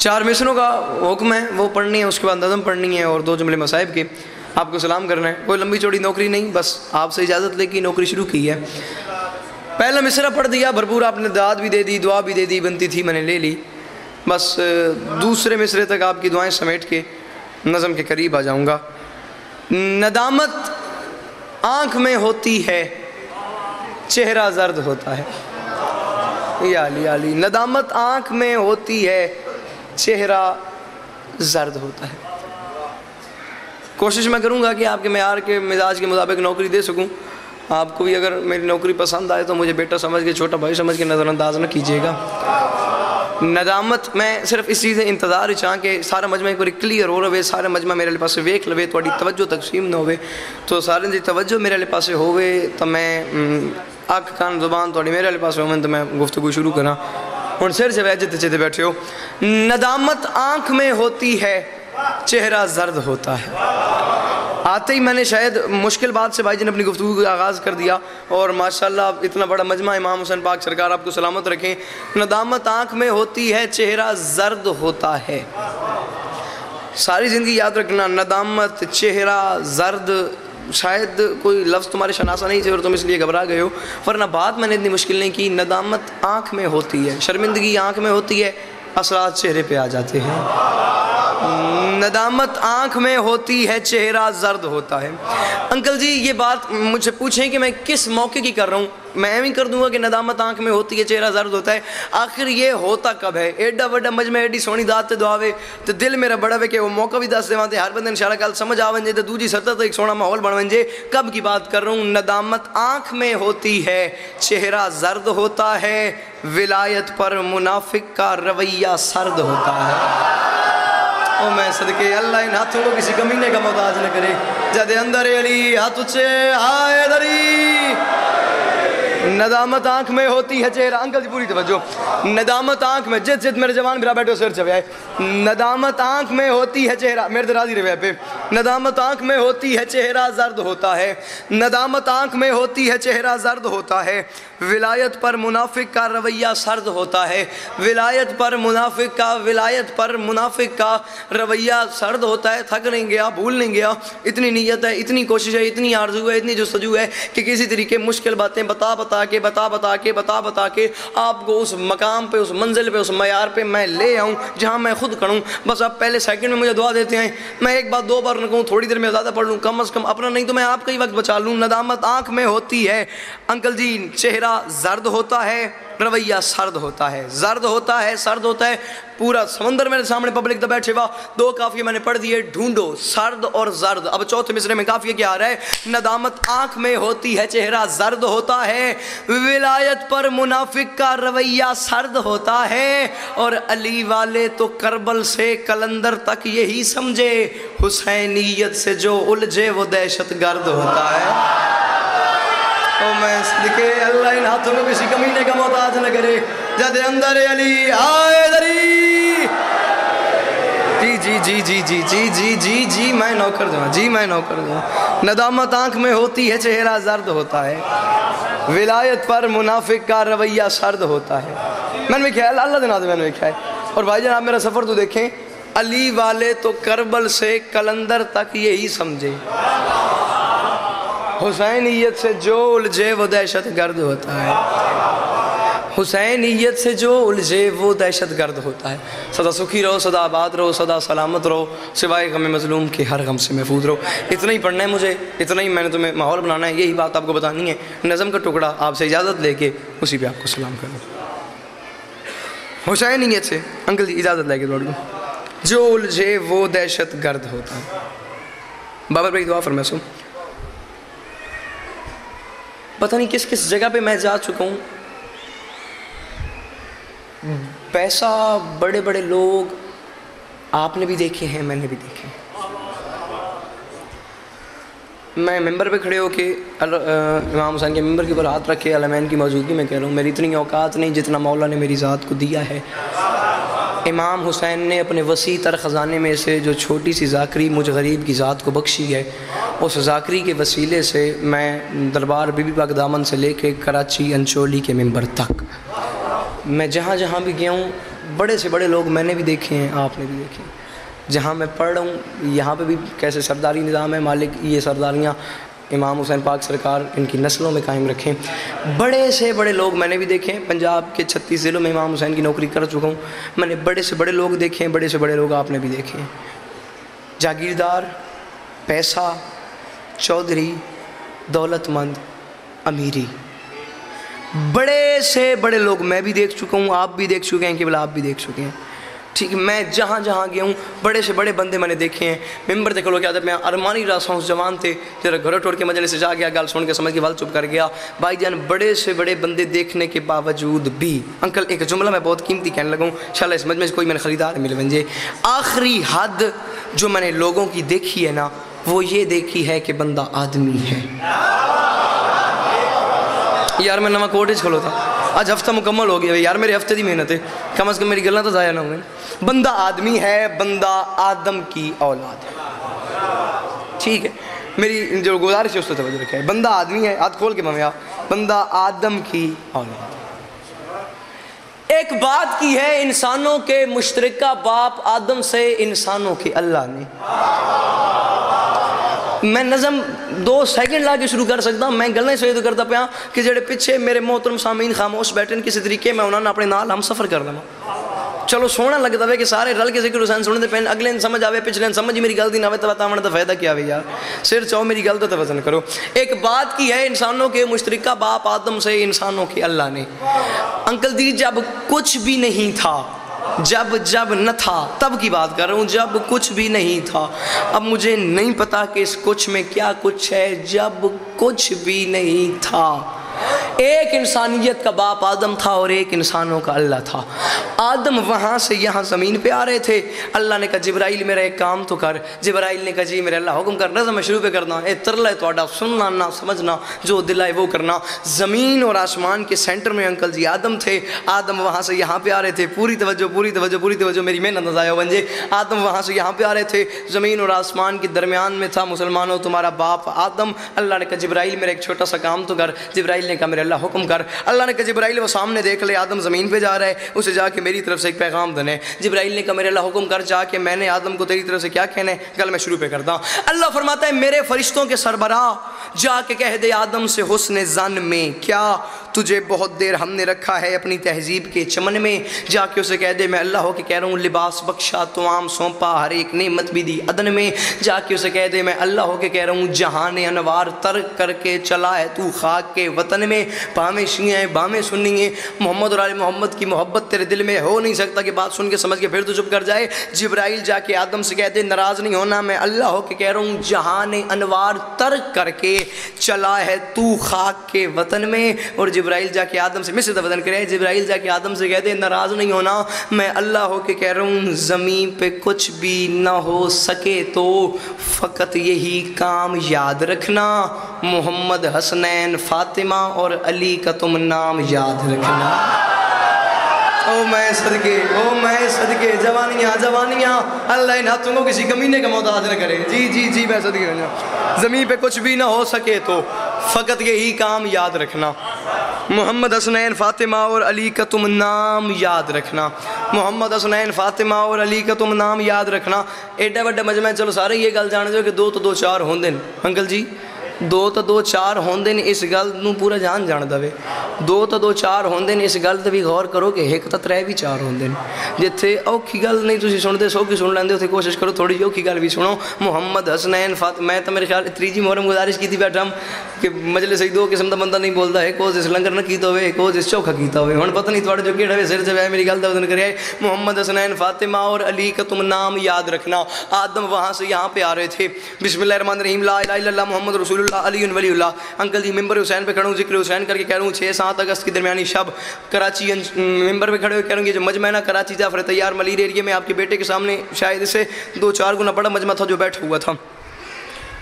4 مصروں کا حکم ہے، وہ پڑھنی ہے، اس کے بعد نظم پڑھنی ہے اور 2 جملے مصائب کے آپ کو سلام کرنا ہے. کوئی لمبی چوڑی نوکری نہیں، بس آپ سے اجازت لے کے نوکری شروع کی ہے. پہلا مصرع پڑھ دیا، بھرپور آپ نے داد بھی دے دی، دعا بھی دے دی، بنتی تھی میں نے لے لی. بس دوسرے مصرے تک آپ کی دعائیں سمیٹ کے نظم کے قریب آ جاؤں گا. ندامت آنکھ میں ہوتی ہے، چہرہ زرد ہوتا ہے. یا علی یا علی. ندامت آنکھ میں ہوتی ہے، چہرہ زرد ہوتا ہے. کوشش میں کروں گا کہ آپ کے معیار کے مزاج کے مطابق نوکری دے سکوں. آپ کو بھی اگر میری نوکری پسند آئے تو مجھے بیٹا سمجھ کے، چھوٹا بھائی سمجھ کے نظر انداز نہ کیجیے گا. ندامت میں صرف اس چیز انتظار چاہاں کہ سارا مجمع ایک بار کلیئر ہو رہے، سارے مجمع میرے پاس ویکھ لوے، تھوڑی توجہ تقسیم نہ ہوئے. تو سارے دی توجہ میرے پاس ہوئے تو میں اکھ کان زبان تھوڑی میرے پاس ہوئے تو میں گفتگو شروع کرنا. اور سر سے ویجتے چیتے بیٹھے ہو. ندامت آنکھ میں ہوتی ہے، چہرہ زرد ہوتا ہے. آتے ہی میں نے شاید مشکل بات سے بھائی جن اپنی گفتگو کا آغاز کر دیا، اور ماشاءاللہ اتنا بڑا مجمع، امام حسین پاک سرکار آپ کو سلامت رکھیں. ندامت آنکھ میں ہوتی ہے، چہرہ زرد ہوتا ہے. ساری زندگی یاد رکھنا، ندامت، چہرہ زرد، شاید کوئی لفظ تمہارے شناسہ نہیں تھے اور تم اس لیے گھبرا گئے ہو، ورنہ بات میں نے اتنی مشکل نہیں کی. ندامت آنکھ میں ہوتی ہے، شرمندگی آنکھ میں ہوتی ہے، اثرات چہرے پہ آ جاتے ہیں. ندامت آنکھ میں ہوتی ہے، چہرہ زرد ہوتا ہے. انکل جی یہ بات مجھ سے پوچھیں کہ میں کس موقع کی کر رہا ہوں؟ میں ایویں کر دوں گا کہ ندامت آنکھ میں ہوتی ہے، چہرہ زرد ہوتا ہے. آخر یہ ہوتا کب ہے؟ ایڈا وڈا مجمع، ایڈی سونی دات تے دعاوے تو دل میرا بڑا وے کہ وہ موقع بھی دس دیواں تے ہر بندے انشاءاللہ کل سمجھ آون جے تے دوجی سطح تے ایک سونا ماحول بن ون جے. کب کی بات کر رہا ہوں؟ ندامت آنکھ میں ہوتی ہے، چہرہ زرد ہوتا ہے، ولایت پر منافق کا رویہ سرد ہوتا ہے. او میں صدقے اللہ ان ہاتھوں کو کسی کمینے کا محتاج نہ کرے. جد اندر علی ہاتھ اچھے ہائے دری. ندامت آنکھ میں ہوتی ہے، چہرہ، انکل جی پوری توجہ. ندامت آنکھ میں، جت جت میرے جوان بھرا بیٹھو سر چوے آئے. ندامت آنکھ میں ہوتی ہے، چہرہ میرے درازی روے پہ. ندامت آنکھ میں ہوتی ہے، چہرہ زرد ہوتا ہے. ندامت آنکھ میں ہوتی ہے، چہرہ زرد ہوتا ہے. ولایت پر منافق کا رویہ سرد ہوتا ہے. ولایت پر منافق کا رویہ سرد ہوتا ہے. تھک نہیں گیا، بھول نہیں گیا، اتنی نیت ہے، اتنی کوشش ہے، اتنی آرزو ہے، اتنی جستجو ہے کہ کسی طریقے مشکل باتیں بتا بتا کے آپ کو اس مقام پہ، اس منزل پہ، اس معیار پہ میں لے آؤں جہاں میں خود کروں. بس آپ پہلے سیکنڈ میں مجھے دعا دیتے ہیں، میں ایک بار 2 بار نہ کہوں، تھوڑی دیر میں زیادہ پڑھ لوں، کم از کم اپنا نہیں تو میں آپ کا ہی وقت بچا لوں. ندامت آنکھ میں ہوتی ہے انکل جی، چہرہ زرد ہوتا ہے، رویہ سرد ہوتا ہے. زرد ہوتا ہے، سرد ہوتا ہے. پورا سمندر میرے سامنے پبلک دا بیٹھے ہوا، 2 قافیے میں نے پڑھ دیے، ڈھونڈو سرد اور زرد. اب چوتھے مصرے میں قافیے کیا آ رہا ہے؟ ندامت آنکھ میں ہوتی ہے، چہرہ زرد ہوتا ہے، ولایت پر منافق کا رویہ سرد ہوتا ہے. اور علی والے تو کربل سے کلندر تک یہی سمجھے، حسینیت سے جو الجھے وہ دہشت گرد ہوتا ہے. او میں صدقے اللہ ان ہاتھوں کو کسی کمینے کا محتاج نہ کرے. جد اندر علی آئے دری. جی میں نوکر دوں. ندامت آنکھ میں ہوتی ہے، چہرہ زرد ہوتا ہے. ولایت پر منافق کا رویہ سرد ہوتا ہے. میں نے خیال اللہ دن آدھے میں نے خیال. اور بھائی جان آپ میرا سفر تو دیکھیں، علی والے تو کربل سے کلندر تک یہی سمجھے، حسینیت سے جو الجھے وہ دہشت گرد ہوتا ہے. حسینیت سے جو الجھے وہ دہشت گرد ہوتا ہے. سدا سکھی رہو، سدا آباد رہو، سدا سلامت رہو، سوائے غم مظلوم کے ہر غم سے محفوظ رہو. اتنا ہی پڑھنا ہے مجھے، اتنا ہی میں نے تمہیں ماحول بنانا ہے، یہی بات آپ کو بتانی ہے. نظم کا ٹکڑا آپ سے اجازت لے کے اسی پہ آپ کو سلام کروں. حسینیت سے انکل جی اجازت لے کے دوڑ دوں. جو الجھے وہ دہشت گرد ہوتا ہے. بابر بھائی دعا فرمائے سو. پتہ نہیں کس کس جگہ پہ میں جا چکا ہوں. پیسہ، بڑے بڑے لوگ آپ نے بھی دیکھے ہیں، میں نے بھی دیکھے ہیں. میں ممبر پہ کھڑے ہو کے امام حسین کے ممبر کے اوپر ہاتھ رکھے علمین کی موجودگی میں کہہ رہا ہوں، میری اتنی اوقات نہیں جتنا مولا نے میری ذات کو دیا ہے. امام حسین نے اپنے وسیع تر خزانے میں سے جو چھوٹی سی ذاکری مجھ غریب کی ذات کو بخشی ہے، اس ذاکری کے وسیلے سے میں دربار بی بی پاک دامن سے لے کے کراچی انچولی کے ممبر تک میں جہاں جہاں بھی گیا ہوں بڑے سے بڑے لوگ میں نے بھی دیکھے ہیں، آپ نے بھی دیکھے ہیں۔ جہاں میں پڑھ رہا ہوں یہاں پہ بھی کیسے سرداری نظام ہے، مالک یہ سرداریاں امام حسین پاک سرکار ان کی نسلوں میں قائم رکھیں۔ بڑے سے بڑے لوگ میں نے بھی دیکھے ہیں، پنجاب کے 36 ضلعوں میں امام حسین کی نوکری کر چکا ہوں، میں نے بڑے سے بڑے لوگ دیکھے ہیں، بڑے سے بڑے لوگ آپ نے بھی دیکھے ہیں، جاگیردار، پیسہ، چودھری، دولت مند، امیری، بڑے سے بڑے لوگ میں بھی دیکھ چکا ہوں، آپ بھی دیکھ چکے ہیں، کہ بلا آپ بھی دیکھ چکے ہیں، ٹھیک ہے۔ میں جہاں جہاں گیا ہوں بڑے سے بڑے بندے میں نے دیکھے ہیں، ممبر دیکھو کیا میں ارمانی راسوں جوان تھے، ذرا گھر ٹوڑ کے مجلس سے جا گیا، گال سن کے سمجھ کے وال چپ کر گیا۔ بھائی جان بڑے سے بڑے بندے دیکھنے کے باوجود بھی، انکل ایک جملہ میں بہت قیمتی کہنے لگا ہوں، انشاءاللہ اس مجمع سے کوئی میں نے خریدار مل بنجے، آخری حد جو میں نے لوگوں کی دیکھی ہے نا وہ یہ دیکھی ہے کہ بندہ آدمی ہے۔ یار میں نواں کوٹیج کھلو تھا، آج ہفتہ مکمل ہو گیا یار، میرے ہفتے دی محنت ہے، کم از کم میری گلاں تو ضائع نہ ہوئے۔ بندہ آدمی ہے، بندہ آدم کی اولاد ہے، ٹھیک ہے، میری جو گزارش ہے اس سے توجہ رکھے، بندہ آدمی ہے، ہاتھ کھول کے ممیا، بندہ آدم کی اولاد ہے۔ ایک بات کی ہے انسانوں کے مشترکہ باپ آدم سے انسانوں کے اللہ نے، میں نظم 2 سیکنڈ لا کے شروع کر سکتا ہوں، میں گلنے سے یہ کرتا پیا کہ جڑے پیچھے میرے محترم سامعین خاموش بیٹھے کسی طریقے میں انہوں نے اپنے نال ہم سفر کر لما، چلو سونا لگتا ہے کہ سارے رل کے ذکر حسین سننے پہن، اگلے سمجھ آوے پچھلے سمجھ میری گل دی نہ آوے تو بتاؤں تو فائدہ کیا ہوئے یار، سر چاہو میری گل تو توجہ کرو۔ ایک بات کی ہے انسانوں کے مشترکہ باپ آدم سے انسانوں کے اللہ نے، انکل دی جب کچھ بھی نہیں تھا، جب نہ تھا، تب کی بات کر رہا ہوں، جب کچھ بھی نہیں تھا، اب مجھے نہیں پتا کہ اس کچھ میں کیا کچھ ہے، جب کچھ بھی نہیں تھا ایک انسانیت کا باپ آدم تھا اور ایک انسانوں کا اللہ تھا۔ آدم وہاں سے یہاں زمین پہ آ رہے تھے، اللہ نے کہا جبرائیل میرا ایک کام تو کر، جبرائیل نے کہا جی میرے اللہ حکم کر، نظم میں شروع پہ کرنا، اے ترلا ہے توڑا، سننا نہ سمجھنا، جو دل ہے وہ کرنا۔ زمین اور آسمان کے سینٹر میں انکل جی آدم تھے، آدم وہاں سے یہاں پہ آ رہے تھے، پوری توجہ پوری توجہ پوری توجہ، میری محنت نہ ضائع بن جائے۔ آدم وہاں سے یہاں پہ آ رہے تھے، زمین اور آسمان کے درمیان میں تھا مسلمانوں تمہارا باپ آدم۔ اللہ نے کہا جبرائیل میرا ایک چھوٹا سا کام تو کر، جبرائیل نے کہا میرے اللہ حکم کر۔ اللہ نے کہا جبرائیل وہ سامنے دیکھ لے آدم زمین پہ جا رہا ہے، اسے جا کے میری طرف سے ایک پیغام دنے۔ جبرائیل نے کہا میرے اللہ حکم کر، جا کے میں نے آدم کو تیری طرف سے کیا کہنا ہے، کل میں شروع پہ کرتا ہوں۔ اللہ فرماتا ہے میرے فرشتوں کے سربراہ جا کے کہہ دے آدم سے حسن ظن میں، کیا تجھے بہت دیر ہم نے رکھا ہے اپنی تہذیب کے چمن میں، جا کے اسے کہہ دے میں اللہ ہو کے کہہ رہا ہوں لباس بخشا توام سونپا ہر ایک نعمت بھی دی عدن میں، جا کے اسے کہہ دے میں اللہ ہو کے کہہ رہا ہوں جہان انوار ترک کر کے چلا ہے تو خاک کے وطن میں، بامیں شیعہ ہیں بامیں سنی ہیں، محمد اور آل محمد کی محبت تیرے دل میں ہو نہیں سکتا کہ بات سن کے سمجھ کے پھر تو چپ کر جائے۔ جبرائیل جا کے آدم سے کہہ دے ناراض نہیں ہونا، میں اللہ ہو کے کہہ رہا ہوں جہان انوار ترک کر کے چلا ہے تو خاک کے وطن میں، اور جبرائیل جا کے آدم سے مثل وطن کرے، جبرائیل جا کے آدم سے کہہ دے ناراض نہیں ہونا، میں اللہ ہو کے کہہ رہا ہوں زمین پہ کچھ بھی نہ ہو سکے تو فقط یہی کام یاد رکھنا، محمد حسنین فاطمہ اور علی کا تم نام یاد رکھنا۔ او میں صدقے جوانیاں اللہ ان ہاتھوں کو کسی کمینے کا محتاج نہ کرے، جی میں صدقے زمین پہ کچھ بھی نہ ہو سکے تو فقط یہی کام یاد رکھنا، محمد حسنین فاطمہ اور علی کا تم نام یاد رکھنا، محمد حسنین فاطمہ اور علی کا تم نام یاد رکھنا۔ ایڈا وڈا مجمع چلو سارے یہ گل جان دو کہ 2 تو 2 4 ہوندے انکل جی، 2 تو 2 4 ہوندے اس گل نو پورا جان دے، 2 تو 2 4 ہوندے اس گل تے بھی غور کرو کہ 1 تو 3 بھی 4 ہوندے، جتھے اوکھی گل نہیں تسی سن دے سوکھی سن لیندے اتھے کوشش کرو تھوڑی جی اوکھی گل بھی سنو۔ محمد حسنین فاطمہ، میں تو میرے خیال 3 محرم گزارش کی تھی بیٹھا کہ مجلس سے 2 قسم دا بندہ نہیں بولتا ہے، ایک اس لنگر نہ کیتا ہوئے، ایک اس چوکھا کیتا ہوئے، ہن پتہ نہیں تھوڑے جو کیڑا ہوئے سر سے میری گل دا وزن کرے۔ محمد حسنین فاطمہ اور علی کا تم نام یاد رکھنا۔ آدم وہاں سے یہاں پہ آ رہے تھے، بسم اللہ الرحمن الرحیم، لا الہ الا اللہ محمد رسول اللہ علی ولی اللہ۔ انکل جی ممبر حسین پہ کھڑا ہوں، ذکر حسین کر کے کہہ رہا ہوں 6-7 اگست کی درمیانی شب کراچی ممبر پہ کھڑے ہوئے کہہ رہا ہوں یہ جو مجمع ہے نا کراچی جعفر تیار ملیر ایریے میں آپ کے بیٹے کے سامنے شاید اسے 2-4 گنا بڑا مجمع تھا جو بیٹھا ہوا تھا۔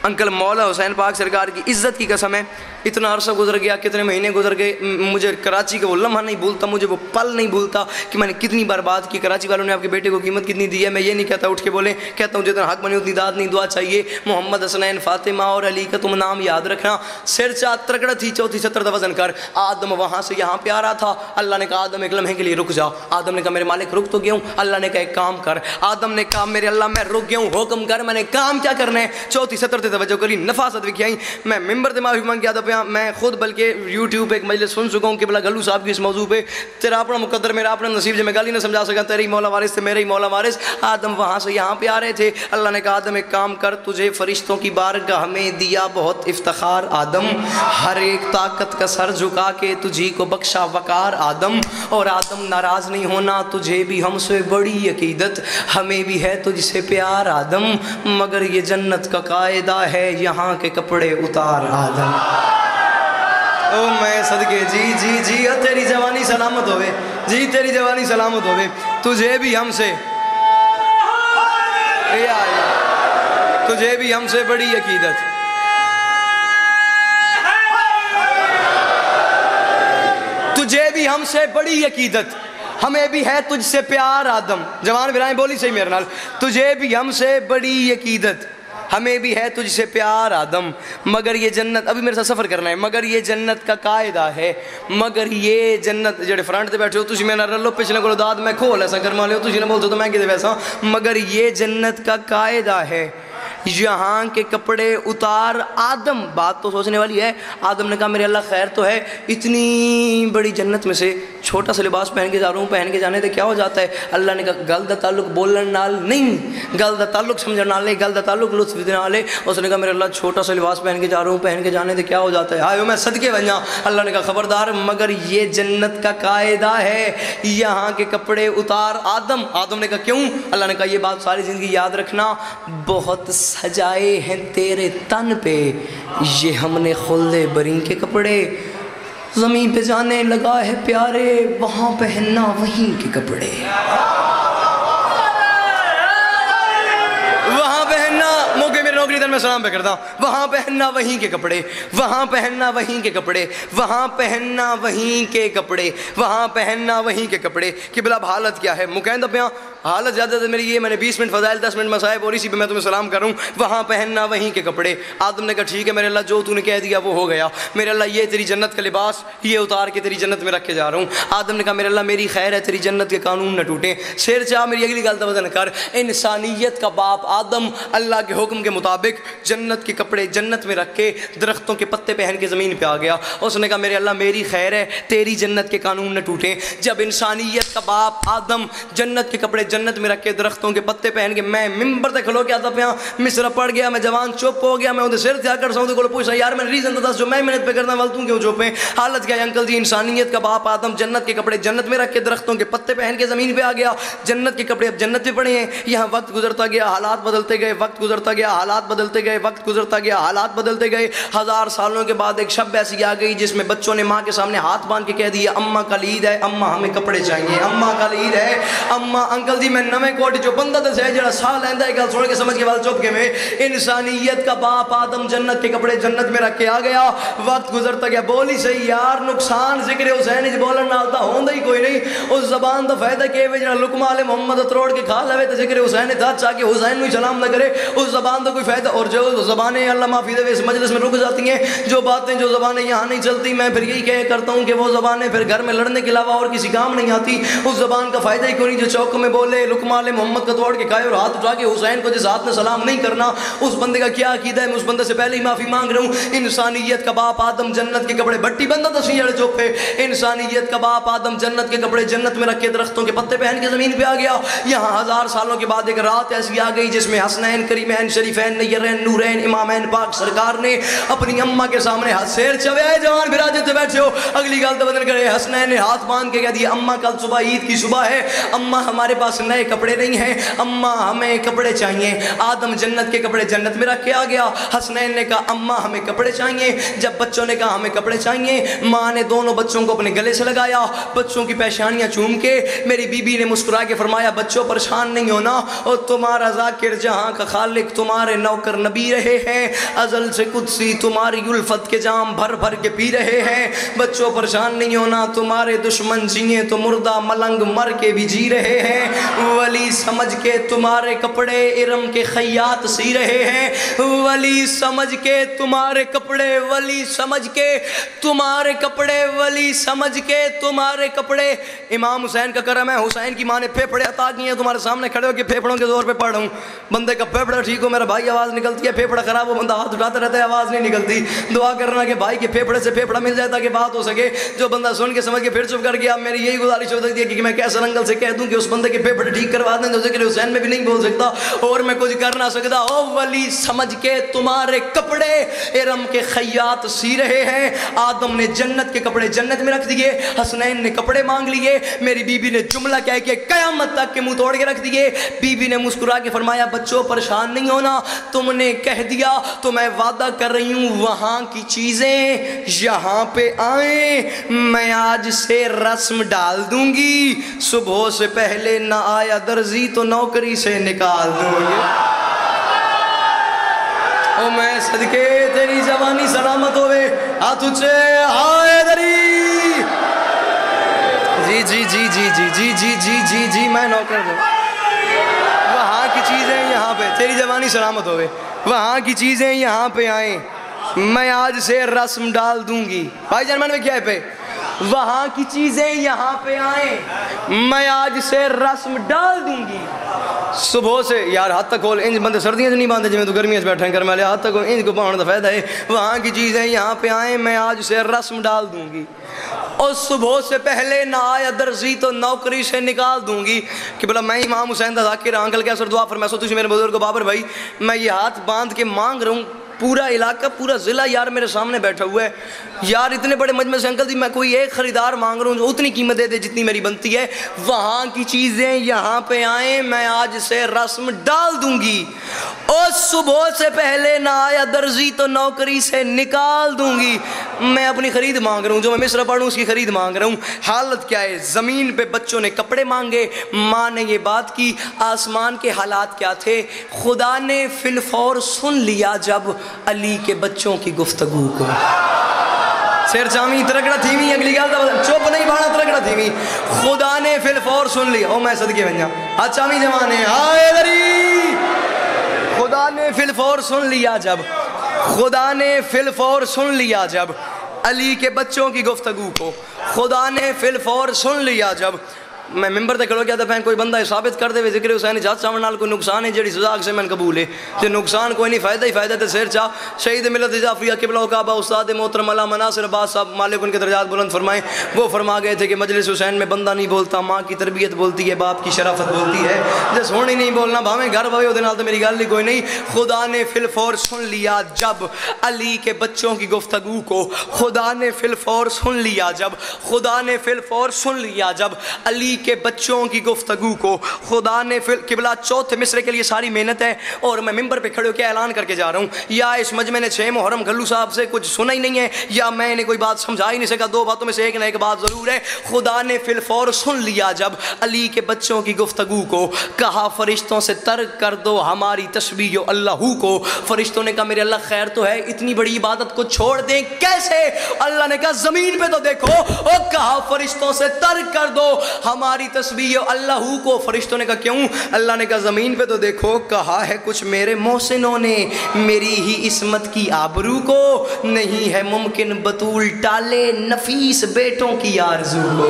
انکل مولا حسین پاک سرکار کی عزت کی قسم ہے، اتنا عرصہ گزر گیا، کتنے مہینے گزر گئے، مجھے کراچی کا وہ لمحہ نہیں بھولتا، مجھے وہ پل نہیں بھولتا کہ میں نے کتنی بار بات کی، کراچی والوں نے آپ کے بیٹے کو قیمت کتنی دی ہے۔ میں یہ نہیں کہتا اٹھ کے بولیں، کہتا ہوں جتنا حق بنے اتنی داد نہیں، دعا چاہیے۔ محمد حسنین فاطمہ اور علی کا تم نام یاد رکھنا، سر چاہ ترکڑا تھی، چوتھی 70 دفعہ وزن کر۔ آدم وہاں سے یہاں پہ آ رہا تھا، اللہ نے کہا آدم ایک لمحے کے لیے رک جا۔ آدم نے کہا میرے مالک رک تو گیا ہوں، اللہ نے کہا ایک کام کر۔ آدم نے کہا میرے اللہ میں رک گیا ہوں، حکم کر، میں نے کام کیا کرنا ہے؟ چوتھی 70 توجہ کری، نفاست بھی کیا۔ میں ممبر سے معافی مانگ کے آتا پیا، میں خود بلکہ یوٹیوب پہ ایک مجلس سن چکا ہوں کہ بلا گلو صاحب کی اس موضوع پہ، تیرا اپنا مقدر میرا اپنا نصیب، جو میں گالی نہ سمجھا سکا، تیرے ہی مولا وارث تھے، میرے ہی مولا وارث۔ آدم وہاں سے یہاں پہ آ رہے تھے، اللہ نے کہا آدم ایک کام کر، تجھے فرشتوں کی بارگاہ میں دیا بہت افتخار آدم، ہر ایک طاقت کا سر جھکا کے تجھی کو بخشا وقار آدم، اور آدم ناراض نہیں ہونا، تجھے بھی ہم سے بڑی عقیدت، ہمیں بھی ہے تجھ سے پیار آدم، مگر یہ جنت کا قاعدہ ہے یہاں کے کپڑے اتار آدم۔ او میں صدقے جی جی جی تیری جوانی سلامت ہوئے، جی تیری جوانی سلامت ہوئے، تجھے بھی ہم سے تجھے بھی ہم سے بڑی عقیدت، تجھے بھی ہم سے بڑی عقیدت، ہمیں بھی ہے تجھ سے پیار آدم۔ جوان برائیں بولی صحیح میرے نال، تجھے بھی ہم سے بڑی عقیدت، ہمیں بھی ہے تجھ سے پیار آدم، مگر یہ جنت، ابھی میرے ساتھ سفر کرنا ہے، مگر یہ جنت کا قاعدہ ہے، مگر یہ جنت جڑے فرنٹ تے بیٹھے ہو تسی میں نہ رلو پچھلے کو داد میں کھول ایسا کرما لے ہو، تسی نہ بولتے تو میں کدے ویسا، مگر یہ جنت کا قاعدہ ہے یہاں کے کپڑے اتار آدم۔ بات تو سوچنے والی ہے، آدم نے کہا میرے اللہ خیر تو ہے، اتنی بڑی جنت میں سے چھوٹا سا لباس پہن کے جا رہا ہوں، پہن کے جانے دے کیا ہو جاتا ہے؟ اللہ نے کہا گل دا تعلق بولن نال نہیں، گل دا تعلق سمجھن نال نہیں، گل دا تعلق لطف دے نال ہے۔ اس نے کہا میرے اللہ چھوٹا سا لباس پہن کے جا رہا ہوں، پہن کے جانے دے کیا ہو جاتا ہے؟ آئے میں صدقے بن جاؤں۔ اللہ نے کہا خبردار، مگر یہ جنت کا قاعدہ ہے یہاں کے کپڑے اتار آدم۔ آدم نے کہا کیوں؟ اللہ نے کہا یہ بات ساری زندگی یاد رکھنا، بہت سجائے ہیں تیرے تن پہ یہ ہم نے خلد برین کے کپڑے، زمین پہ جانے لگا ہے پیارے وہاں پہننا وہیں کے کپڑے، وہاں پہننا، موقع میرے نوکری دن میں سلام پہ کرتا ہوں، وہاں پہننا وہیں کے کپڑے، وہاں پہننا وہیں کے کپڑے، وہاں پہننا وہیں کے کپڑے، وہاں پہننا وہیں کے کپڑے۔ کہ بلا حالت کیا ہے؟ مکہندہ پہ حالت زیادہ تر میری یہ، میں نے 20 منٹ فضائل 10 منٹ مصائب اور اسی پہ میں تمہیں سلام کروں، وہاں پہننا وہیں کے کپڑے۔ آدم نے کہا ٹھیک ہے میرے اللہ، جو تو نے کہہ دیا وہ ہو گیا، میرے اللہ یہ تیری جنت کا لباس یہ اتار کے تیری جنت میں رکھ کے جا رہا ہوں۔ آدم نے کہا میرے اللہ میری خیر ہے، تیری جنت کے قانون نہ ٹوٹیں، شیر چاہ میری اگلی گل توجہ کر۔ انسانیت کا باپ آدم اللہ کے حکم کے مطابق جنت کے کپڑے جنت میں رکھ کے درختوں کے پتے پہن کے زمین پہ آ گیا۔ اس نے کہا میرے اللہ میری خیر ہے، تیری جنت کے قانون نہ ٹوٹیں۔ جب انسانیت کا باپ آدم جنت کے کپڑے جنت میں رکھ کے درختوں کے پتے پہن کے، میں ممبر تے کھلو کے آتا پیا، مصرع پڑ گیا، میں جوان چپ ہو گیا، میں اودے سر تے آ کر ساؤں کو پوچھا یار میں ریزن تو دس جو میں محنت پہ کرنا ول توں کیوں چپ ہے؟ حالت کیا ہے انکل جی؟ انسانیت کا باپ آدم جنت کے کپڑے جنت میں رکھ کے درختوں کے پتے پہن کے زمین پہ آ گیا، جنت کے کپڑے اب جنت پہ پڑے ہیں۔ یہاں وقت گزرتا گیا، حالات بدلتے گئے، وقت گزرتا گیا، حالات بدلتے گئے، وقت گزرتا گیا، حالات بدلتے گئے۔ 1000 سالوں کے بعد ایک شب ایسی آ گئی جس میں بچوں نے ماں کے سامنے ہاتھ باندھ کے کہہ دیا اماں کل عید ہے، اماں ہمیں کپڑے چاہیے، اماں کل عید ہے، اماں انکل جی میں نویں کوٹ جو بندہ دس ہے جڑا سا لیندا ہے گل سن کے سمجھ کے وال چپ کے میں۔ انسانیت کا باپ آدم جنت کے کپڑے جنت میں رکھ کے آ گیا، وقت گزرتا گیا۔ بولی صحیح یار، نقصان ذکر حسین وچ بولن نال تا ہوندا ہی کوئی نہیں، اس زبان دا فائدہ کہ جڑا لقمہ علی محمد تروڑ کے کھا لے تے ذکر حسین دا چا کے حسین نو سلام نہ کرے، اس زبان دا کوئی فائدہ۔ اور جو زبانیں اللہ معافی دے اس مجلس میں رک جاتی ہیں، جو باتیں جو زبانیں یہاں نہیں چلتی، میں پھر یہی کہہ کرتا ہوں کہ وہ زبانیں پھر گھر میں لڑنے کے علاوہ اور کسی کام نہیں آتی۔ اس زبان کا فائدہ ہی کوئی نہیں جو چوک میں بولے لقمہ علی محمد کا توڑ کے کھائے اور ہاتھ اٹھا کے حسین کو جس ہاتھ میں سلام نہیں کرنا، اس بندے کا کیا عقیدہ ہے؟ میں اس بندے سے پہلے ہی معافی مانگ رہا ہوں۔ انسانیت کا باپ آدم جنت کے کپڑے، بٹی بندہ دسی جڑے چپ ہے، انسانیت کا باپ آدم جنت کے کپڑے جنت میں رکھ کے درختوں کے پتے پہن کے زمین پہ آ گیا۔ یہاں 1000 سالوں کے بعد ایک رات ایسی آ گئی جس میں حسنین کریمین شریفین نیرین نورین امامین پاک سرکار نے اپنی اماں کے سامنے ہاتھ سیر چوے جوان بھرا جتے بیٹھے ہو، اگلی گل تو بدل کرے۔ حسنین نے ہاتھ باندھ کے کہہ دیا اماں کل صبح عید کی صبح ہے، اماں ہمارے پاس پاس نئے کپڑے نہیں ہیں، اماں ہمیں کپڑے چاہیے۔ آدم جنت کے کپڑے جنت میں رکھ کے آ گیا۔ حسنین نے کہا اماں ہمیں کپڑے چاہیے۔ جب بچوں نے کہا ہمیں کپڑے چاہیے، ماں نے دونوں بچوں کو اپنے گلے سے لگایا، بچوں کی پیشانیاں چوم کے میری بی بی نے مسکرا کے فرمایا بچوں پریشان نہیں ہونا، اور تمہارا ذاکر جہاں کا خالق تمہارے نوکر نبی رہے ہیں، ازل سے قدسی تمہاری الفت کے جام بھر بھر کے پی رہے ہیں۔ بچوں پریشان نہیں ہونا، تمہارے دشمن جیے تو مردہ ملنگ مر کے بھی جی رہے ہیں۔ ولی سمجھ کے تمہارے کپڑے ارم کے خیاط سی رہے ہیں، ولی سمجھ کے تمہارے کپڑے، ولی سمجھ کے تمہارے کپڑے، ولی سمجھ کے تمہارے کپڑے۔ امام حسین کا کرم ہے، حسین کی ماں نے پھیپھڑے عطا کیے ہیں، تمہارے سامنے کھڑے ہو کے پھیپھڑوں کے زور پہ پڑھ رہا ہوں۔ بندے کا پھیپھڑا ٹھیک ہو میرا بھائی آواز نکلتی ہے، پھیپھڑا خراب ہو بندہ ہاتھ اٹھاتا رہتا ہے آواز نہیں نکلتی۔ دعا کرنا کہ بھائی کے پھیپھڑے سے پھیپھڑا مل جائے تاکہ بات ہو سکے۔ جو بندہ سن کے سمجھ کے پھر چپ کر گیا، میری یہی گزارش ہو سکتی ہے کہ میں کیسے انکل سے کہہ دوں کہ اس بندے کے پھیپھڑے ٹھیک کروا دیں، تو ذکر حسین میں بھی نہیں بول سکتا اور میں کچھ کر نہ سکتا۔ او ولی سمجھ کے تمہارے کپڑے ارم کے خیاط سی رہے ہیں۔ آدم نے جنت کے کپڑے جنت میں رکھ دیے، حسنین نے کپڑے مانگ لیے، میری بی بی نے جملہ کہہ کے قیامت تک کے منہ توڑ کے رکھ دیے۔ بی بی نے مسکرا کے فرمایا بچوں پریشان نہیں ہونا، تم نے کہہ دیا تو میں وعدہ کر رہی ہوں وہاں کی چیزیں یہاں پہ آئیں، میں آج سے رسم ڈال دوں گی، صبح سے پہلے نہ آیا درزی تو نوکری سے نکال دوں گی۔ او میں صدقے تیری جوانی سلامت ہوئے، ہاتھ اچھے ہائے دری۔ جی جی جی جی جی جی جی جی جی جی میں نوکر دوں، وہاں کی چیزیں یہاں پہ، تیری جوانی سلامت ہوئے، وہاں کی چیزیں یہاں پہ آئیں، میں آج سے رسم ڈال دوں گی۔ بھائی جان میں کیا ہے پہ وہاں کی چیزیں یہاں پہ آئیں، میں آج سے رسم ڈال دوں گی۔ صبح سے یار ہاتھ تک کھول، انج بندے سردیاں سے نہیں باندھے جی تو گرمیاں سے بیٹھے ہیں کرنے والے، ہاتھ تک انج کو پاؤں کا فائدہ ہے۔ وہاں کی چیزیں یہاں پہ آئیں، میں آج سے رسم ڈال دوں گی، اور صبح سے پہلے نہ آیا درزی تو نوکری سے نکال دوں گی۔ کہ بلا میں امام حسین دا ذاکر انکل کیا سر دعا فرمائے سو تجھے میرے بزرگ بابر بھائی، میں یہ ہاتھ باندھ کے مانگ رہا ہوں، پورا علاقہ پورا ضلع یار میرے سامنے بیٹھا ہوا ہے یار، اتنے بڑے مجمع سے انکل جی میں کوئی ایک خریدار مانگ رہا ہوں جو اتنی قیمت دے دے جتنی میری بنتی ہے، وہاں کی چیزیں یہاں پہ آئیں، میں آج سے رسم ڈال دوں گی، اور صبح سے پہلے نہ آیا درزی تو نوکری سے نکال دوں گی۔ میں اپنی خرید مانگ رہا ہوں، جو میں مصرع پڑھوں اس کی خرید مانگ رہا ہوں۔ حالت کیا ہے؟ زمین پہ بچوں نے کپڑے مانگے، ماں نے یہ بات کی۔ آسمان کے حالات کیا تھے؟ خدا نے فی الفور سن لیا جب علی کے بچوں کی گفتگو کو۔ سیر چامی ترکڑا تھیمی اگلی گال دا چوپ نہیں بانا ترکڑا تھیمی، خدا نے فی الفور سن لیا۔ او میں صدقے بنجا ہاں چامی جوانے آئے دری، خدا نے فی الفور سن لیا جب، خدا نے فی الفور سن لیا جب علی کے بچوں کی گفتگو کو، خدا نے فی الفور سن لیا جب۔ میں ممبر تے کھڑو کیا تھا پہن کوئی بندہ ثابت کر دے ذکر حسین جات چاون نال کوئی نقصان ہے جڑی سزا سے میں قبول ہے، تے نقصان کوئی نہیں، فائدہ ہی فائدہ تے سیر چاہ۔ شہید ملت جعفریہ قبلہ و کعبہ استاد محترم علامہ ناصر عباس صاحب مالک ان کے درجات بلند فرمائیں، وہ فرما گئے تھے کہ مجلس حسین میں بندہ نہیں بولتا، ماں کی تربیت بولتی ہے، باپ کی شرافت بولتی ہے، جس ہونی نہیں بولنا بھاویں گھر بھاوے او دے نال تے میری گل ہی کوئی نہیں۔ خدا نے فی الفور سن لیا جب علی کے بچوں کی گفتگو کو، خدا نے فی الفور سن لیا جب، خدا نے فی الفور سن لیا جب علی کے بچوں کی گفتگو کو، خدا نے قبلہ چوتھے مصرے کے لیے ساری محنت ہے، اور میں ممبر پہ کھڑے ہو کے اعلان کر کے جا رہا ہوں، یا اس مجمع نے 6 محرم گھلو صاحب سے کچھ سنا ہی نہیں ہے، یا میں نے کوئی بات سمجھا ہی نہیں سکا، 2 باتوں میں سے ایک نہ ایک بات ضرور ہے۔ خدا نے فی الفور سن لیا جب علی کے بچوں کی گفتگو کو، کہا فرشتوں سے ترک کر دو ہماری تسبیح اللہ کو۔ فرشتوں نے کہا میرے اللہ خیر تو ہے، اتنی بڑی عبادت کو چھوڑ دیں کیسے؟ اللہ نے کہا زمین پہ تو دیکھو، اور کہا فرشتوں سے ترک کر دو ہماری تسبیح اللہ کو۔ فرشتوں نے کہا کیوں؟ اللہ نے کہا زمین پہ تو دیکھو، کہا ہے کچھ میرے محسنوں نے میری ہی عصمت کی آبرو کو، نہیں ہے ممکن بطول ٹالے نفیس بیٹوں کی آرزو کو۔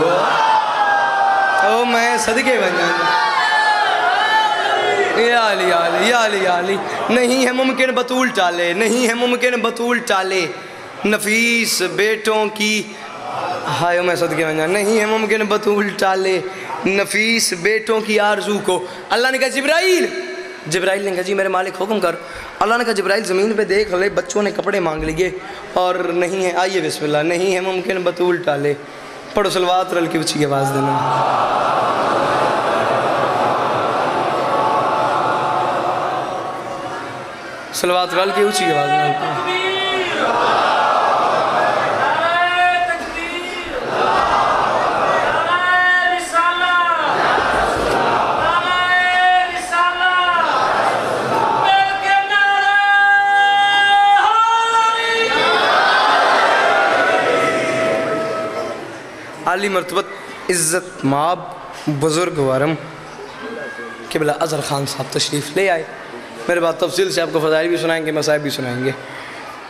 او میں صدقے بن جانا یا علی یا علی یا علی یا علی، نہیں ہے ممکن بطول ٹالے، نہیں ہے ممکن بطول ٹالے نفیس بیٹوں کی، ہائے میں صدقے بن جانا، نہیں ہے ممکن بطول ٹالے نفیس بیٹوں کی آرزو کو۔ اللہ نے کہا جبرائیل، جبرائیل نے کہا جی میرے مالک حکم کر۔ اللہ نے کہا جبرائیل زمین پہ دیکھ لے، بچوں نے کپڑے مانگ لیے اور نہیں ہے، آئیے بسم اللہ، نہیں ہے ممکن بطول ٹالے۔ پڑھو صلوات رل کی اچھی آواز دینا۔ صلوات رل کے اونچی آواز میں عالی مرتبت عزت ماب بزرگ وارم قبلہ اظہر خان صاحب تشریف لے آئے. میرے بعد تفصیل سے آپ کو فضائل بھی سنائیں گے، مسائب بھی سنائیں گے.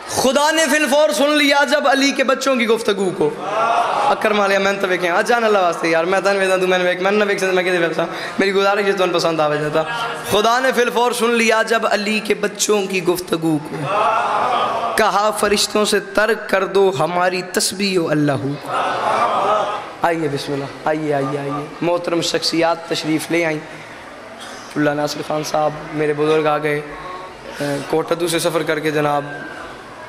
خدا نے فی الفور سن لیا جب علی کے بچوں کی گفتگو کو. اکر مالیا میں تو ویکھیں اجان اللہ واسطے یار میں تن ویداں تو میں ویکھ میں نہ ویکھ سکتا میں کدے ویکھاں میری گزارش ہے تو ان پسند آوے جاتا. خدا نے فی الفور سن لیا جب علی کے بچوں کی گفتگو کو، کہا فرشتوں سے ترک کر دو ہماری تسبیح و اللہ. آئیے بسم اللہ، آئیے آئیے آئیے. محترم شخصیات تشریف لے آئیں. اللہ ناصر خان صاحب میرے بزرگ آ گئے، کوٹھدو سے سفر کر کے جناب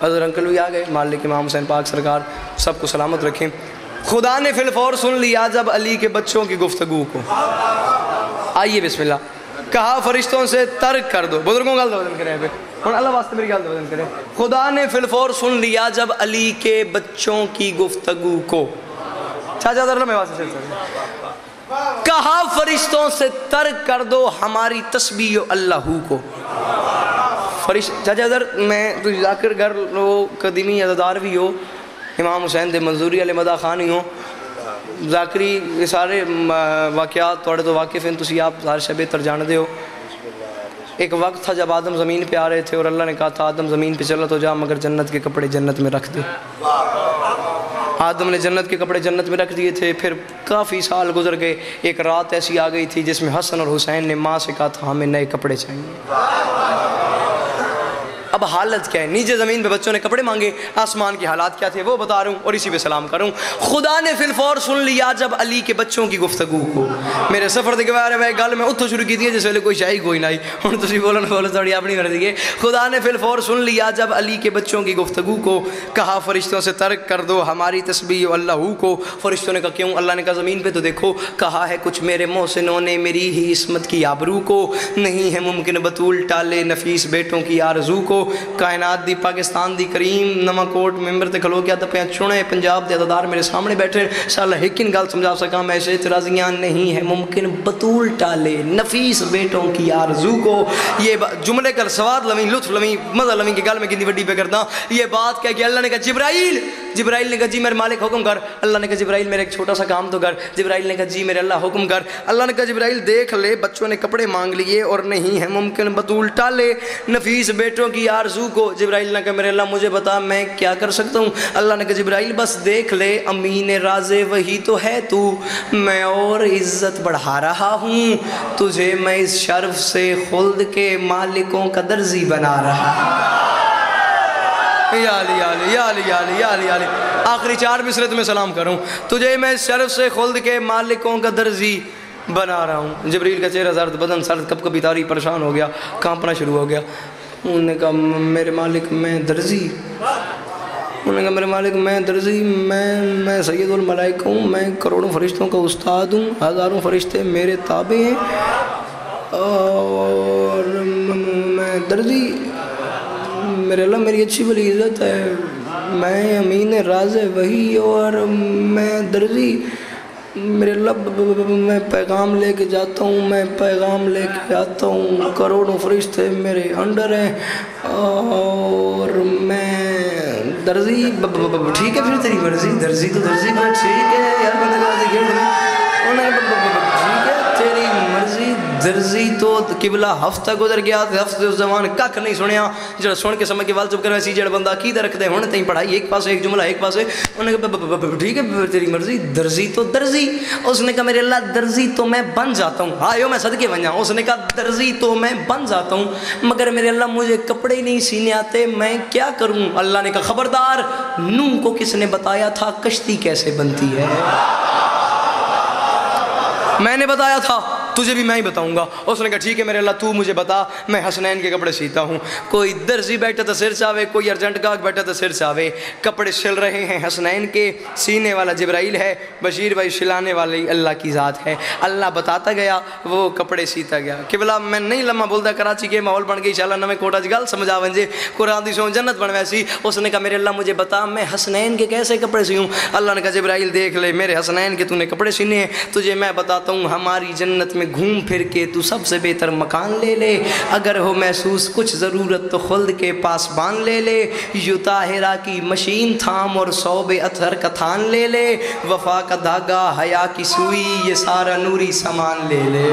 اظہر انکل بھی آ گئے، مالک امام حسین پاک سرکار سب کو سلامت رکھیں. خدا نے فی الفور سن لیا جب علی کے بچوں کی گفتگو کو. آئیے بسم اللہ. کہا فرشتوں سے ترک کر دو. بزرگوں گل بدن کریں پہ اور اللہ واسطے میری گل بدن کریں. خدا نے فی الفور سن لیا جب علی کے بچوں کی گفتگو کو. چاچا در میں واسطے کہا فرشتوں سے ترک کر دو ہماری تسبیح و اللہ کو. چاچا در میں تو ذاکر گھر لو قدیمی عزدار بھی ہو، امام حسین دے منظوری علیہ مدہ خانی ہو، ذاکری سارے واقعات توڑے تو واقف ہیں، تسی آپ سارے شبہ تر جان دے ہو. ایک وقت تھا جب آدم زمین پہ آ رہے تھے اور اللہ نے کہا تھا آدم زمین پہ چلا تو جا مگر جنت کے کپڑے جنت میں رکھ دے. آدم نے جنت کے کپڑے جنت میں رکھ دیے تھے. پھر کافی سال گزر گئے. ایک رات ایسی آ گئی تھی جس میں حسن اور حسین نے ماں سے کہا تھا ہمیں نئے کپڑے چاہیے. اب حالت کیا ہے؟ نیچے زمین پہ بچوں نے کپڑے مانگے، آسمان کی حالات کیا تھے وہ بتا رہا ہوں اور اسی پہ سلام کروں. خدا نے فی الفور سن لیا جب علی کے بچوں کی گفتگو کو. میرے سفر دے کے بارے میں گل میں اتھو شروع کی تھی جس ویلے کوئی شاہی کوئی نہیں ہوں تسی بولو تھوڑی اپنی کر دیئے. خدا نے فی الفور سن لیا جب علی کے بچوں کی گفتگو کو، کہا فرشتوں سے ترک کر دو ہماری تسبیح و اللہ کو. فرشتوں نے کہا کیوں؟ اللہ نے کہا زمین پہ تو دیکھو، کہا ہے کچھ میرے محسنوں نے میری ہی عصمت کی آبرو کو، نہیں ہے ممکن بطول ٹالے نفیس بیٹوں کی آرزو کو. کائنات دی پاکستان دی کریم نواں کوٹ ممبر تے کھلو گیا دپیاں چنے پنجاب دے عزادار میرے سامنے بیٹھے انشاءاللہ ایک گل سمجھا سکاں میں سے اعتراضیاں نہیں ہے ممکن بطول ٹالے نفیس بیٹوں کی آرزو کو. یہ جملے کا سواد لویں لطف لویں مزہ لویں کی گل میں کتنی بڑی پہ کرتا. یہ بات کہہ کہ اللہ نے کہا جبرائیل نے کہا جی میرے مالک حکم کر. اللہ نے کہا جبرائیل میرے ایک چھوٹا سا کام تو کر. جبرائیل نے کہا جی میرے اللہ حکم کر. اللہ نے کہا جبرائیل دیکھ لے بچوں نے کپڑے مانگ لیے اور نہیں ہے ممکن بطول ٹالے نفیس بیٹوں کی آرزو کو. جبرائیل نے کہا میرے اللہ مجھے بتا میں کیا کر سکتا ہوں. اللہ نے کہا جبرائیل بس دیکھ لے امین راز وہی تو ہے تو، میں اور عزت بڑھا رہا ہوں تجھے میں اس شرف سے خلد کے مالکوں کا درزی بنا رہا ہوں. یا علی یا علی یا علی یا علی یا علی یا علی. آخری 4 مصرے تمہیں سلام کروں. تجھے میں اس شرف سے خلد کے مالکوں کا درزی بنا رہا ہوں. جبریل کا چہرہ زرد بدن سرد کب کبھی تاری پریشان ہو گیا، کانپنا شروع ہو گیا. انہوں نے کہا میرے مالک میں درزی. انہوں نے کہا میرے مالک میں درزی، میں سید الملائکہ ہوں، میں کروڑوں فرشتوں کا استاد ہوں، ہزاروں فرشتے میرے تابع ہیں اور میں درزی. میرے اللہ میری اچھی بلی عزت ہے، میں امین راز وہی اور میں درزی. میرے اللہ میں پیغام لے کے جاتا ہوں، میں پیغام لے کے آتا ہوں، کروڑوں فرشتے میرے انڈر ہیں اور میں درزی. ٹھیک ہے پھر تیری مرضی، درزی تو درزی پر ٹھیک ہے یار بندے کا ٹھیک ہے تیری مرضی. درزی تو قبلہ ہفتہ گزر گیا، ہفتہ اس زمان کک نہیں سنیا. جڑا سن کے سمجھ کے وال چپ کرنا سی جڑا بندہ عقیدہ رکھتے ہونے تئیں پڑھائی ایک پاسے ایک جملہ ایک پاسے. انہوں نے کہا ٹھیک ہے تیری مرضی، درزی تو درزی. اس نے کہا میرے اللہ درزی تو میں بن جاتا ہوں، آئیو میں صدقے بن جاؤں. اس نے کہا درزی تو میں بن جاتا ہوں مگر میرے اللہ مجھے کپڑے نہیں سینے آتے، میں کیا کروں؟ اللہ نے کہا خبردار، نوح کو کس نے بتایا تھا کشتی کیسے بنتی ہے؟ میں نے بتایا تھا. تجھے بھی میں ہی بتاؤں گا۔ اس نے کہا ٹھیک ہے میرے اللہ تو مجھے بتا، میں حسنین کے کپڑے سیتا ہوں۔ کوئی درزی بیٹھا تو سر چاوے، کوئی ارجنٹ گاہک بیٹھا تو سر چاوے، کپڑے سل رہے ہیں حسنین کے، سینے والا جبرائیل ہے، بشیر بھائی سلانے والی اللہ کی ذات ہے۔ اللہ بتاتا گیا، وہ کپڑے سیتا گیا۔ قبلہ میں نہیں لمحہ بولتا، کراچی کے ماحول بن گئی انشاءاللہ نہ میں کوٹا جی گل سمجھا ونجے قرآن دی سو جنت بن ویسی۔ اس نے کہا میرے اللہ مجھے بتا میں حسنین کے کیسے کپڑے سیوں؟ اللہ نے کہا جبرائیل دیکھ لے، میرے حسنین کے تو نے کپڑے سینے ہیں، تجھے میں بتاتا ہوں ہماری جنت میں گھوم پھر کے تو سب سے بہتر مکان لے لے، اگر ہو محسوس کچھ ضرورت تو خلد کے پاسبان لے لے، یو طاہرہ کی مشین تھام اور صوب اطہر کا تھان لے لے، وفا کا دھاگا حیا کی سوئی یہ سارا نوری سامان لے لے۔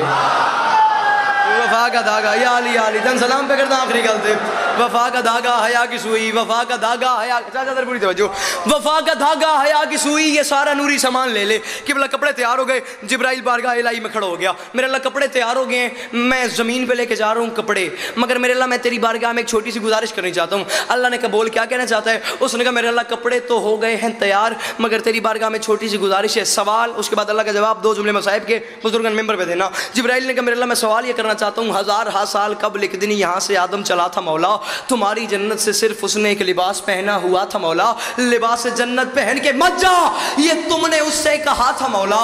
وفا کا دھاگا یا علی یا علی دن سلام پہ کرتا آخری گلتے، وفا کا دھاگا حیا کی سوئی، وفا کا دھاگا حیا، چاچا در پوری توجہ، وفا کا دھاگا حیا کی سوئی یہ سارا نوری سامان لے لے۔ قبلہ کپڑے تیار ہو گئے، جبرائیل بارگاہ الہی میں کھڑا ہو گیا، میرے اللہ کپڑے تیار ہو گئے ہیں، میں زمین پہ لے کے جا رہا ہوں کپڑے، مگر میرے اللہ میں تیری بارگاہ میں ایک چھوٹی سی گزارش کرنی چاہتا ہوں۔ اللہ نے کہا بول کیا کہنا چاہتا ہے؟ اس نے کہا میرے اللہ کپڑے تو ہو گئے ہیں تیار، مگر تیری بارگاہ میں چھوٹی سی گزارش ہے، سوال۔ اس کے بعد اللہ کا جواب دو جملے مصائب کے بزرگان ممبر پہ دینا۔ جبرائیل نے کہا میرے اللہ میں سوال یہ کرنا چاہتا ہوں، ہزارہا سال قبل ایک دن یہاں سے آدم چلا تھا مولا، تمہاری جنت سے صرف اس نے ایک لباس پہنا ہوا تھا مولا، لباس جنت پہن کے مت جا، یہ تم نے اس سے کہا تھا مولا،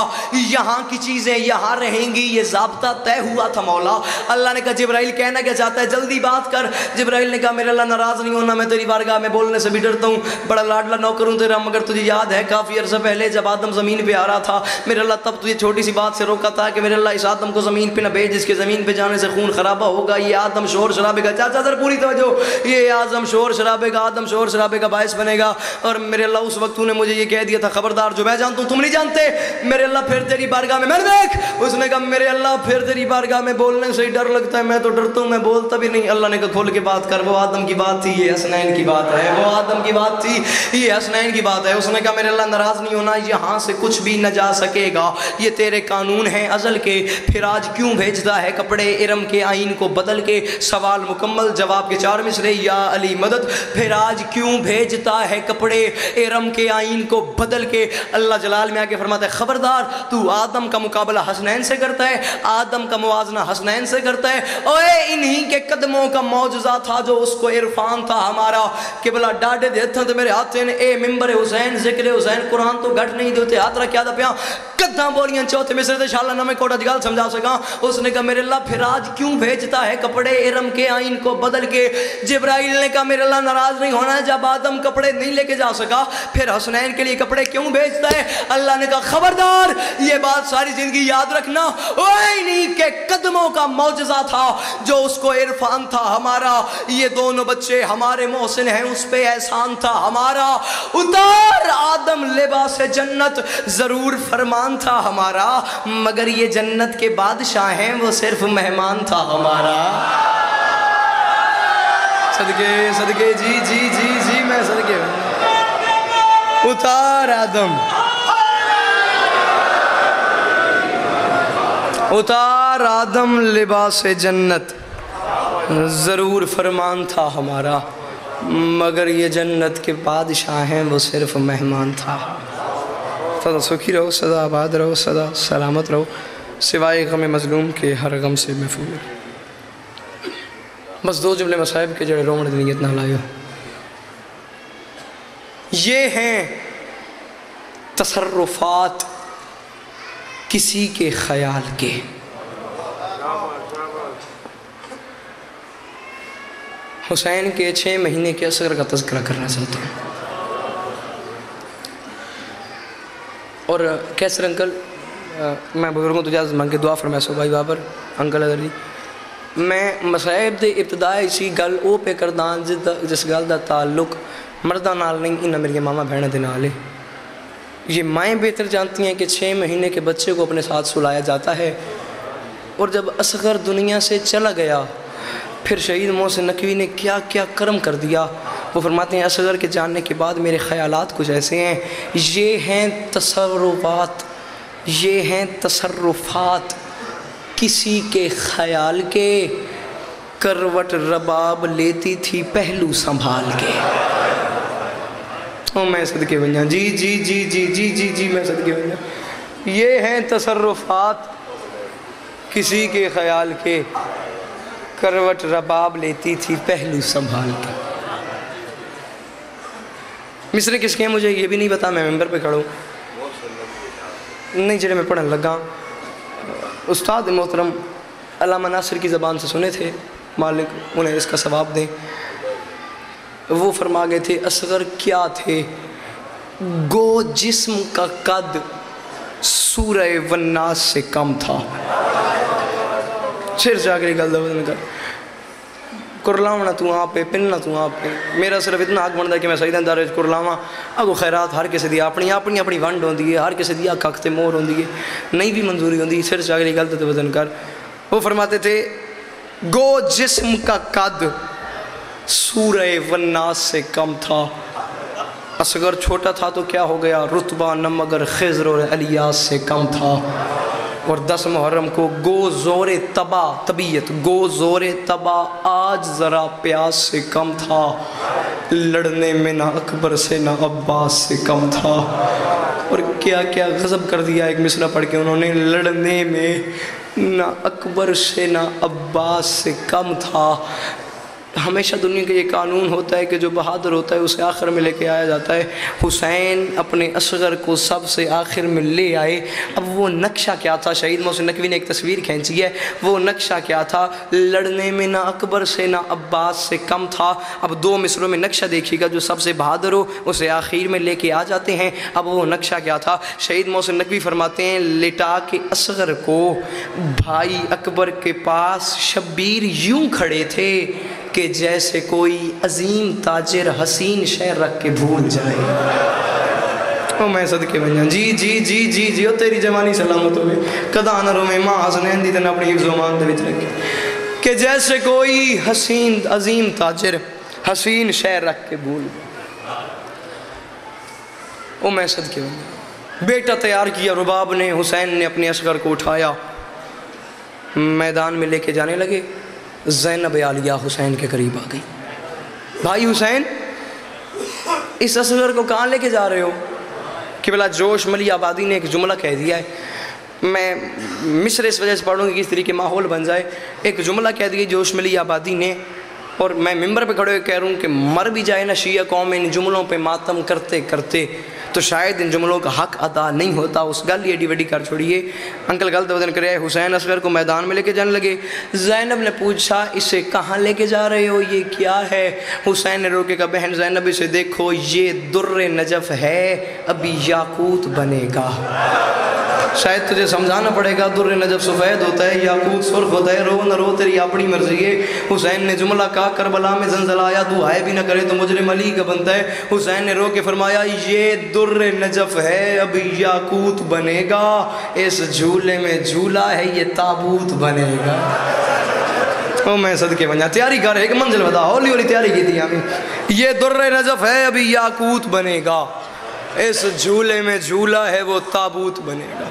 یہاں کی چیزیں یہاں رہیں گی، یہ ضابطہ طے ہوا تھا مولا۔ اللہ نے کہا جبرائیل کہنا کیا چاہتا ہے؟ جلدی بات کر۔ جبرائیل نے کہا میرے اللہ ناراض نہیں ہونا، میں تیری بارگاہ میں بولنے سے بھی ڈرتا ہوں، بڑا لاڈلا نوکر ہوں تیرا، مگر تجھے یاد ہے کافی عرصہ پہلے جب آدم زمین پہ آ رہا تھا میرے اللہ تب تجھے چھوٹی سی بات سے روکا تھا کہ میرے اللہ اس آدم کو زمین پہ نہ بھیج جس کے زمین پہ جانے سے خون خرابہ ہوگا، یہ آدم شور شرابے کا، چاچا ذرا پوری توجہ، یہ آدم شور شرابے کا، آدم شور شرابے کا باعث بنے گا۔ اور میرے اللہ اس وقت تو نے مجھے یہ کہہ دیا تھا خبردار جو میں جانتا ہوں تم نہیں جانتے، میرے اللہ پھر تیری بارگاہ میں دیکھ۔ اس نے کہا میرے اللہ پھر تیری بارگاہ میں بولنے سے ہی ڈر لگتا ہے، میں تو ڈرتا ہوں، میں بولتا بھی نہیں۔ اللہ نے کہا کھول کے بات کر، وہ آدم کی بات تھی، یہ حسنین کی بات ہے، وہ آدم کی بات تھی، یہ حسنین کی بات ہے۔ اس نے کہا میرے اللہ ناراض نہیں ہونا، یہاں سے کچھ بھی نہ جا سکے گا، یہ تیرے قانون ہیں ازل کے، پھر آج کیوں بھیجتا ہے کپڑے ارم کے آئین کو بدل کے؟ سوال مکمل، جواب کے 4 مصرے، یا علی مدد، پھر آج کیوں بھیجتا ہے کپڑے ارم کے آئین کو بدل کے؟ اللہ جلال میں آگے فرماتا ہے خبردار تو آدم کا مقابلہ حسنین سے کرتا ہے، آدم کا موازنہ حسنین سے کرتا ہے، اوے انہی کے قدموں کا معجزہ تھا جو اس کو عرفان تھا ہمارا۔ قبلہ ڈاڈے دیتا تو میرے ہاتھ نے اے ممبر حسین ذکر حسین قرآن تو گھٹ نہیں دیتے، ہاتھ رکھ کیا دا پیا کدھاں بولیاں چوتھے مصرے تے شاءاللہ نہ میں کوٹا جگال سمجھا سکا۔ اس نے کہا میرے اللہ پھر آج کیوں بھیجتا ہے کپڑے ارم کے آئین کو بدل کے؟ جبرائیل نے کہا میرے اللہ ناراض نہیں ہونا، جب آدم کپڑے نہیں لے کے جا سکا پھر حسنین کے لیے کپڑے کیوں بھیجتا ہے؟ اللہ نے کہا خبردار یہ بات ساری زندگی یاد رکھنا، انہی کے قدموں کا معجزہ تھا جو اس کو عرفان تھا ہمارا، یہ دونوں بچے ہمارے محسن ہیں، اس پہ احسان تھا ہمارا، اتار آدم لباس جنت ضرور فرمان تھا ہمارا، مگر یہ جنت کے بادشاہ ہیں وہ صرف مہمان تھا ہمارا۔ صدقے صدقے جی جی جی جی میں صدقے اتار آدم، اتار آدم لباس جنت ضرور فرمان تھا ہمارا، مگر یہ جنت کے بادشاہ ہیں وہ صرف مہمان تھا۔ سدا سکھی رہو، سدا آباد رہو، سدا سلامت رہو، سوائے غم مظلوم کے ہر غم سے محفوظ۔ بس 2 جملے مصائب کے جڑے رومن دی نیت نہ لائیو۔ یہ ہیں تصرفات کسی کے خیال کے۔ حسین کے 6 مہینے کے اصغر کا تذکرہ کرنا چاہتا ہوں۔ اور کیسر انکل میں بزرگوں تو اجازت مانگ کے دعا فرمائے سو بھائی بابر انکل ادھر جی، میں مصائب دے ابتدا اسی گل او پہ کردان جس گل دا تعلق مردہ نال نہیں، انہاں میری ماما بہنہ دے نال ہے۔ یہ مائیں بہتر جانتی ہیں کہ 6 مہینے کے بچے کو اپنے ساتھ سلایا جاتا ہے، اور جب اصغر دنیا سے چلا گیا پھر شہید محسن نقوی نے کیا کیا کرم کر دیا۔ وہ فرماتے ہیں اصغر کے جاننے کے بعد میرے خیالات کچھ ایسے ہیں، یہ ہیں تصرفات، یہ ہیں تصرفات کسی کے خیال کے، کروٹ رباب لیتی تھی پہلو سنبھال کے۔ میں صدقے بن جاؤں، جی جی جی جی جی جی جی میں صدقے بن جاؤں۔ یہ ہیں تصرفات کسی کے خیال کے، کروٹ رباب لیتی تھی پہلو سنبھال کے۔ مصرے کس کے ہیں مجھے یہ بھی نہیں پتا، میں ممبر پہ کھڑا ہوں نہیں جڑے میں پڑھن لگا۔ استاد محترم علامہ ناصر کی زبان سے سنے تھے، مالک انہیں اس کا ثواب دیں۔ وہ فرما گئے تھے اصغر کیا تھے؟ گو جسم کا قد سورہ والناس سے کم تھا۔ چھر جاگری گل دو کر کرلاونا تو آپ پہ، پننا تو آپ پہ، میرا صرف اتنا حق بنتا ہے کہ میں سیدہ دارج کرلاواں اگو خیرات ہر کسی دی اپنی اپنی اپنی ونڈ ہوندی ہے، ہر کسی دی اکھ تے مور ہوندی ہے، نہیں بھی منظوری ہوندی۔ چھر جاگری گل تو وزن کر۔ وہ فرماتے تھے گو جسم کا قد سورہ والناس سے کم تھا، اصغر چھوٹا تھا تو کیا ہو گیا، رتبہ نہ مگر خضر اور الیاس سے کم تھا۔ اور 10 محرم کو گو زور تبا طبیعت، گو زور تبا آج ذرا پیاس سے کم تھا، لڑنے میں نہ اکبر سے نہ عباس سے کم تھا۔ اور کیا کیا غضب کر دیا ایک مصرع پڑھ کے انہوں نے، لڑنے میں نہ اکبر سے نہ عباس سے کم تھا۔ ہمیشہ دنیا کا یہ قانون ہوتا ہے کہ جو بہادر ہوتا ہے اسے آخر میں لے کے آیا جاتا ہے۔ حسین اپنے اصغر کو سب سے آخر میں لے آئے۔ اب وہ نقشہ کیا تھا؟ شہید محسن نقوی نے ایک تصویر کھینچی ہے، وہ نقشہ کیا تھا؟ لڑنے میں نہ اکبر سے نہ عباس سے کم تھا۔ اب 2 مصروں میں نقشہ دیکھیے گا، جو سب سے بہادر ہو اسے آخر میں لے کے آ جاتے ہیں۔ اب وہ نقشہ کیا تھا؟ شہید محسن نقوی فرماتے ہیں لٹا کے اصغر کو بھائی اکبر کے پاس شبیر یوں کھڑے تھے کہ جیسے کوئی عظیم تاجر حسین شہر رکھ کے بھول جائے۔ او میں صدقے بن جان، جی جی جی جی جی او تیری جوانی سلامت ہوئے، کدا نہ روے ماں حسنین دی تن اپنی حفظ و مان دے وچ رکھے، کہ جیسے کوئی حسین عظیم تاجر حسین شہر رکھ کے بھول جائے۔ او میں صدقے بن جان، بیٹا تیار کیا رباب نے، حسین نے اپنے اصغر کو اٹھایا، میدان میں لے کے جانے لگے۔ زینب عالیہ حسین کے قریب آ گئی، بھائی حسین اس اصغر کو کہاں لے کے جا رہے ہو؟ کہ بلا جوش ملی آبادی نے ایک جملہ کہہ دیا ہے، میں مصر اس وجہ سے پڑھوں گی کہ اس طریقے ماحول بن جائے۔ ایک جملہ کہہ دیا جوش ملی آبادی نے، اور میں ممبر پہ کھڑے ہوئے کہہ رہا ہوں کہ مر بھی جائے نا شیعہ قوم ان جملوں پہ ماتم کرتے کرتے تو شاید ان جملوں کا حق ادا نہیں ہوتا۔ اس گل ایڈی وڈی کر چھوڑیے، انکل غلط وزن کرے۔ حسین اصغر کو میدان میں لے کے جانے لگے۔ زینب نے پوچھا اسے کہاں لے کے جا رہے ہو، یہ کیا ہے؟ حسین نے روکے کہا بہن زینب اسے دیکھو، یہ در نجف ہے، ابھی یاقوت بنے گا۔ شاید تجھے سمجھانا پڑے گا، در نجف سفید ہوتا ہے، یاقوت سرخ ہوتا ہے، رو نہ رو تیری اپنی مرضی ہے۔ حسین نے جملہ کہا کربلا میں زلزلہ آیا، دعائیں بھی نہ کرے تو مجرم علی کا بنتا ہے۔ حسین نے رو کے فرمایا یہ در نجف ہے، ابھی یاقوت بنے گا، اس جھولے میں جھولا ہے، یہ تابوت بنے گا۔ او میں صدقے بن جا، تیاری کر ایک منزل بتا، ہولی ہولی تیاری کی تھی ہمیں۔ یہ در نجف ہے، ابھی یاقوت بنے گا، اس جھولے میں جھولا ہے، وہ تابوت بنے گا۔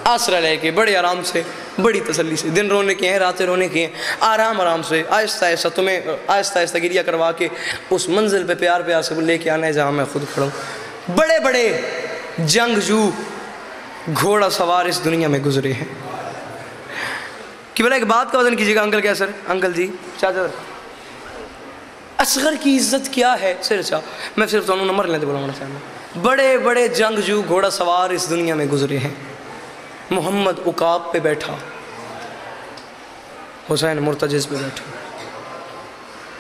آسرا لے کے بڑے آرام سے، بڑی تسلی سے، دن رونے کے ہیں، راتیں رونے کے ہیں، آرام آرام سے آہستہ آہستہ تمہیں آہستہ آہستہ گریہ کروا کے اس منزل پہ پیار پیار سے لے کے آنا ہے جہاں میں خود کھڑا ہوں۔ بڑے بڑے جنگجو گھوڑا سوار اس دنیا میں گزرے ہیں۔ کہ بلا ایک بات کا وزن کیجیے گا انکل، کیا سر انکل جی چاچا، اصغر کی عزت کیا ہے؟ میں صرف دونوں نمبر لیتے بولا چاہوں، بڑے بڑے جنگجو گھوڑا سوار اس دنیا میں گزرے ہیں۔ محمد عقاب پہ بیٹھا، حسین مرتجز پہ بیٹھا،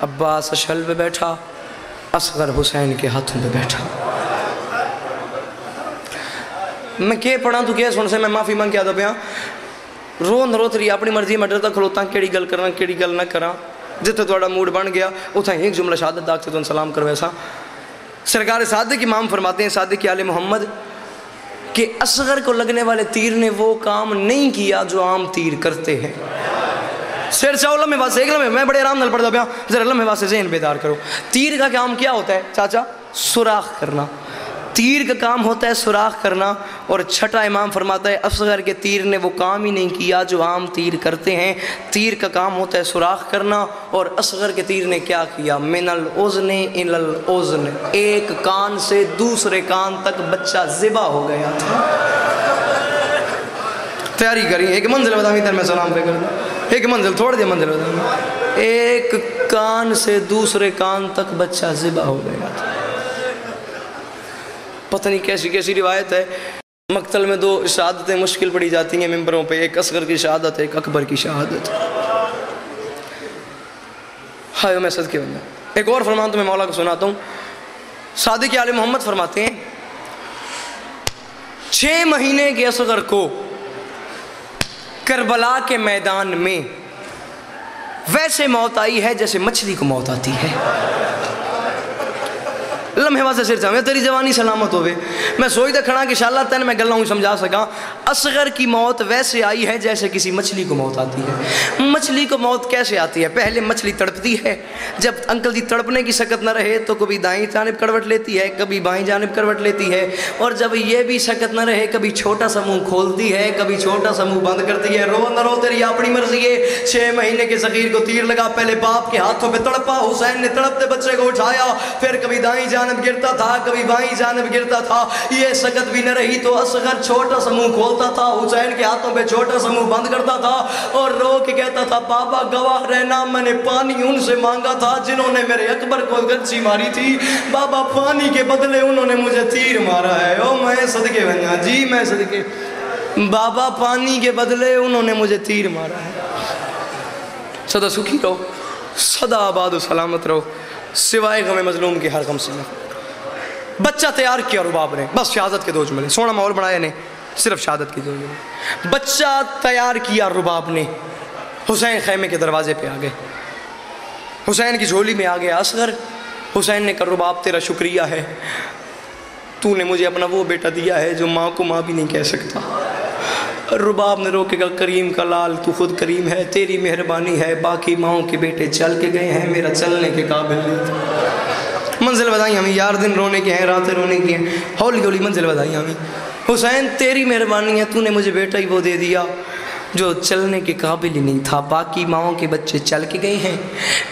عباس اشہل پہ بیٹھا، اصغر حسین کے ہاتھوں پہ بیٹھا۔ میں کیا پڑھا تو کیا سن سے میں معافی مانگ کے آدھا پیا، رو نہ رو تری اپنی مرضی میں ڈرتا کھلوتا کیڑی گل کرنا کیڑی گل نہ کرا، جتے توڑا موڈ بن گیا اتھا ایک جملہ شہادت داغ سے تو سلام کرو ایسا۔ سرکار صادق امام فرماتے ہیں صادق آل محمد کہ اصغر کو لگنے والے تیر نے وہ کام نہیں کیا جو عام تیر کرتے ہیں۔ سر چاہو لمحے واسے ایک لمحے میں بڑے آرام نال پڑھتا پیا، ذرا لمحے واسے ذہن بیدار کرو۔ تیر کا کام کیا ہوتا ہے چاچا؟ سوراخ کرنا۔ تیر کا کام ہوتا ہے سوراخ کرنا، اور چھٹا امام فرماتا ہے اصغر کے تیر نے وہ کام ہی نہیں کیا جو عام تیر کرتے ہیں۔ تیر کا کام ہوتا ہے سوراخ کرنا، اور اصغر کے تیر نے کیا کیا؟ من الاذن الی الاذن، ایک کان سے دوسرے کان تک بچہ ذبح ہو گیا تھا۔ تیاری کری، ایک منزل بتاؤں تر میں سلام پہ کر دوں، ایک منزل تھوڑ دیا منزل بتاؤں، ایک کان سے دوسرے کان تک بچہ ذبح ہو گیا تھا۔ پتہ نہیں کیسی کیسی روایت ہے، مقتل میں 2 شہادتیں مشکل پڑی جاتی ہیں ممبروں پہ، ایک اصغر کی شہادت ہے، ایک اکبر کی شہادت۔ ہائے میں صدقے بن جاؤں۔ ایک اور فرمان تو میں مولا کو سناتا ہوں، صادق آل محمد فرماتے ہیں 6 مہینے کے اصغر کو کربلا کے میدان میں ویسے موت آئی ہے جیسے مچھلی کو موت آتی ہے۔ لمحے واسے سر چاہوں تیری جوانی سلامت ہوئے، میں سوئی تھا کھڑا کہ انشاءاللہ تین میں گلہ ہوں سمجھا سکا۔ اصغر کی موت ویسے آئی ہے جیسے کسی مچھلی کو موت آتی ہے۔ مچھلی کو موت کیسے آتی ہے؟ پہلے مچھلی تڑپتی ہے، جب انکل جی تڑپنے کی سکت نہ رہے تو کبھی دائیں جانب کروٹ لیتی ہے، کبھی بائیں جانب کروٹ لیتی ہے، اور جب یہ بھی سکت نہ رہے کبھی چھوٹا سا منہ کھولتی ہے، کبھی چھوٹا سا منہ بند کرتی ہے۔ رو نہ رو تیری اپنی مرضی ہے۔ 6 مہینے کے صغیر کو تیر لگا، پہلے باپ کے ہاتھوں پہ تڑپا، حسین نے تڑپتے بچے کو اٹھایا، پھر کبھی دائیں جانب گرتا تھا کبھی بائیں جانب گرتا تھا، یہ سکت بھی نہ رہی تو اصغر چھوٹا سا منہ کھولتا تھا، حسین کے ہاتھوں پہ چھوٹا سا منہ بند کرتا تھا اور رو کے کہتا تھا بابا گواہ رہنا، میں نے پانی ان سے مانگا تھا جنہوں نے میرے اکبر کو گرچی ماری تھی، بابا پانی کے بدلے انہوں نے مجھے تیر مارا ہے۔ او میں صدقے بنیا جی، میں صدقے، بابا پانی کے بدلے انہوں نے مجھے تیر مارا ہے۔ سدا سکھی رہو، سدا آباد و سلامت رہو، سوائے غم مظلوم کے ہر غم سے۔ بچہ تیار کیا رباب نے، بس شہادت کے 2 جملے، سونا ماحول بنایا نے، صرف شہادت کے 2 جملے۔ بچہ تیار کیا رباب نے، حسین خیمے کے دروازے پہ آ گئے، حسین کی جھولی میں آ گیا اصغر۔ حسین نے کہا رباب تیرا شکریہ ہے، تو نے مجھے اپنا وہ بیٹا دیا ہے جو ماں کو ماں بھی نہیں کہہ سکتا۔ رباب نے رو کے کہا کریم کا لال تو خود کریم ہے، تیری مہربانی ہے، باقی ماؤں کے بیٹے چل کے گئے ہیں، میرا چلنے کے قابل نہیں تھا۔ منزل بتائی ہمیں، یار دن رونے کے ہیں، راتیں رونے کی ہیں، ہولی ہولی منزل بتائی ہمیں۔ حسین تیری مہربانی ہے، تو نے مجھے بیٹا ہی وہ دے دیا جو چلنے کے قابل ہی نہیں تھا، باقی ماؤں کے بچے چل کے گئے ہیں،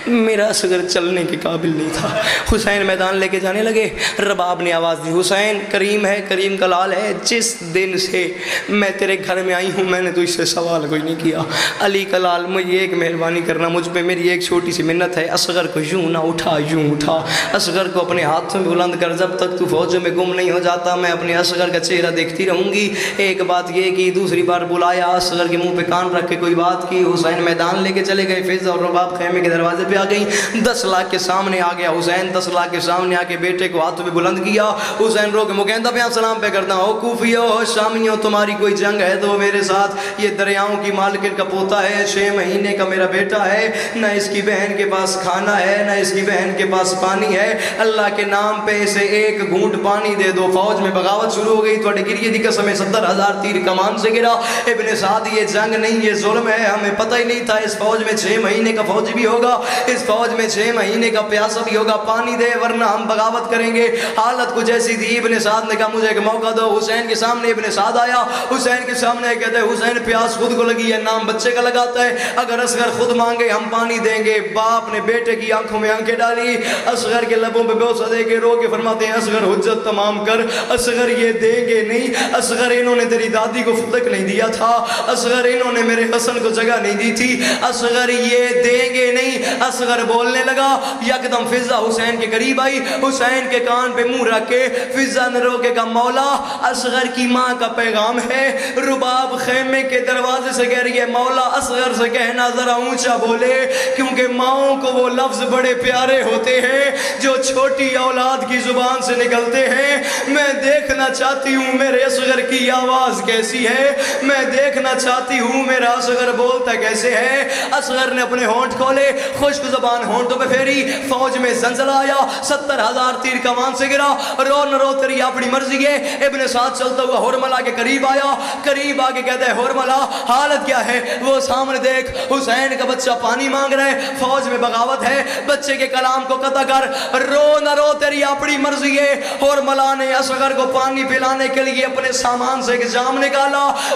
میرا اصغر چلنے کے قابل نہیں تھا۔ حسین میدان لے کے جانے لگے، رباب نے آواز دی حسین کریم ہے، کریم کا لال ہے، جس دن سے میں تیرے گھر میں آئی ہوں میں نے تو اس سے سوال کوئی نہیں کیا، علی کا لال مجھے ایک مہربانی کرنا، مجھ پہ میری ایک چھوٹی سی منت ہے، اصغر کو یوں نہ اٹھا، یوں اٹھا، اصغر کو اپنے ہاتھوں میں بلند کر، جب تک تو فوجوں میں گم نہیں ہو جاتا میں اپنے اصغر کا چہرہ دیکھتی رہوں گی۔ ایک بات یہ کی، دوسری بار بلایا، اصغر کے منہ پہ کان رکھ کے کوئی بات کی، حسین میدان لے کے چلے گئے، فضا اور رباب خیمے کے دروازے پہ آ گئی، 10 لاکھ کے سامنے آ گیا حسین، 10 لاکھ کے سامنے آ کے بیٹے کو ہاتھوں پہ بلند کیا، حسین رو کے مکیندہ پہ سلام پہ کرتا ہوں، کوفیوں شامیوں تمہاری کوئی جنگ ہے تو میرے ساتھ، یہ دریاؤں کی مالکن کا پوتا ہے، 6 مہینے کا میرا بیٹا ہے، نہ اس کی بہن کے پاس کھانا ہے نہ اس کی بہن کے پاس پانی ہے، اللہ کے نام پہ اسے ایک گھونٹ پانی دے دو۔ فوج میں بغاوت شروع ہو گئی، توڑے گریے دی قسم 70,000 تیر کمان سے گرا۔ ابن سعد یہ جنگ نہیں یہ ظلم ہے، ہمیں پتہ ہی نہیں تھا اس فوج میں 6 مہینے کا فوج بھی ہوگا، اس فوج میں 6 مہینے کا پیاسا بھی ہوگا، پانی دے ورنہ ہم بغاوت کریں گے۔ حالت کچھ ایسی تھی، ابن سعد نے کہا مجھے ایک موقع دو۔ حسین کے سامنے ابن سعد آیا، حسین کے سامنے کہتے ہیں حسین پیاس خود کو لگی ہے، نام بچے کا لگاتا ہے، اگر اصغر خود مانگے ہم پانی دیں گے۔ باپ نے بیٹے کی آنکھوں میں آنکھیں ڈالی، اصغر کے لبوں پہ بوسہ دے کے رو کے فرماتے ہیں اصغر حجت تمام کر، اصغر یہ دیں گے نہیں، اصغر انہوں نے تیری دادی کو فتق نہیں دیا تھا، اصغر انہوں نے میرے حسن کو جگہ نہیں دی تھی، اصغر یہ دیں گے نہیں۔ اصغر بولنے لگا، یکدم فضا حسین کے قریب آئی، حسین کے کان پہ منہ رکھ کے فضا نے رو کے کہا مولا اصغر کی ماں کا پیغام ہے۔ رباب خیمے کے دروازے سے کہہ رہی ہے مولا اصغر سے کہنا ذرا اونچا بولے، کیونکہ ماؤں کو وہ لفظ بڑے پیارے ہوتے ہیں جو چھوٹی اولاد کی زبان سے نکلتے ہیں۔ میں دیکھنا چاہتی ہوں میرے اصغر کی آواز کیسی ہے، میں دیکھنا چاہتی ہوں میرا اصغر بولتا کیسے ہے۔ اصغر نے اپنے ہونٹ کھولے، خشک زبان ہونٹوں پہ پھیری، فوج میں زلزلہ آیا، 70,000 تیر کمان سے گرا۔ رو نہ رو تیری اپنی مرضی ہے۔ ابن سعد چلتا ہوا حرملہ کے قریب آیا، قریب آ کے کہتا ہے حرملہ حالت کیا ہے؟ وہ سامنے دیکھ حسین کا بچہ پانی مانگ رہا ہے، فوج میں بغاوت ہے، بچے کے کلام کو قطع کر، رو نہ رو تیری اپنی مرضی ہے۔ حرملہ نے اصغر کو پانی پلانے کے لیے اپنے سامان سے ایک جام نکالا،